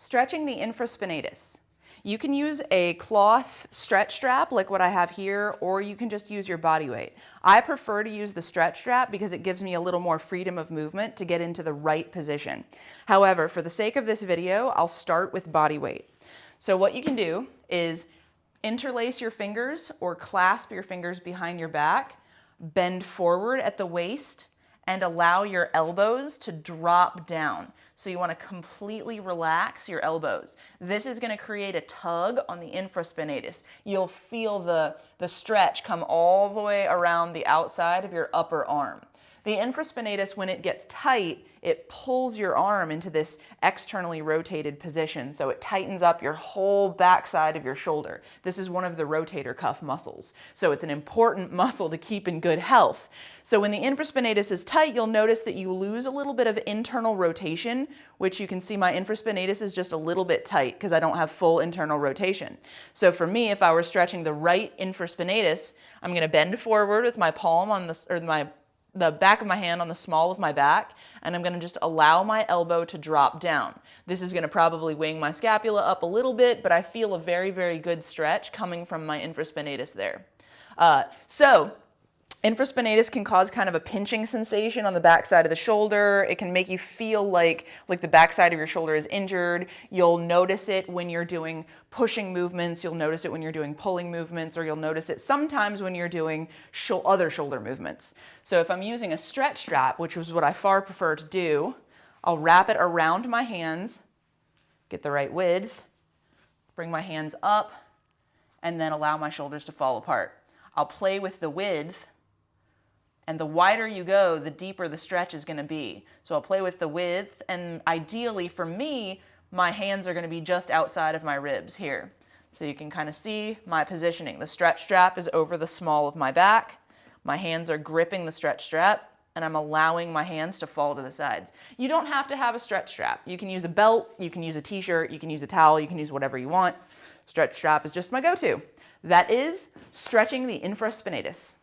Stretching the infraspinatus. You can use a cloth stretch strap like what I have here, or you can just use your body weight. I prefer to use the stretch strap because it gives me a little more freedom of movement to get into the right position. However, for the sake of this video, I'll start with body weight. So what you can do is interlace your fingers or clasp your fingers behind your back, bend forward at the waist, and allow your elbows to drop down. So you want to completely relax your elbows. This is going to create a tug on the infraspinatus. You'll feel the stretch come all the way around the outside of your upper arm. The infraspinatus, when it gets tight, it pulls your arm into this externally rotated position, so it tightens up your whole backside of your shoulder. This is one of the rotator cuff muscles, so it's an important muscle to keep in good health. So when the infraspinatus is tight, you'll notice that you lose a little bit of internal rotation, which you can see my infraspinatus is just a little bit tight because I don't have full internal rotation. So for me, if I were stretching the right infraspinatus, I'm going to bend forward with my palm on the back of my hand on the small of my back, and I'm going to just allow my elbow to drop down. This is going to probably wing my scapula up a little bit, but I feel a very, very good stretch coming from my infraspinatus there. Infraspinatus can cause kind of a pinching sensation on the back side of the shoulder. It can make you feel like the back side of your shoulder is injured. You'll notice it when you're doing pushing movements. You'll notice it when you're doing pulling movements, or you'll notice it sometimes when you're doing other shoulder movements. So if I'm using a stretch strap, which is what I far prefer to do, I'll wrap it around my hands, get the right width, bring my hands up, and then allow my shoulders to fall apart. I'll play with the width. And the wider you go, the deeper the stretch is going to be. So I'll play with the width, and ideally for me, my hands are going to be just outside of my ribs here. So you can kind of see my positioning. The stretch strap is over the small of my back. My hands are gripping the stretch strap, and I'm allowing my hands to fall to the sides. You don't have to have a stretch strap. You can use a belt, you can use a t-shirt, you can use a towel, you can use whatever you want. Stretch strap is just my go-to. That is stretching the infraspinatus.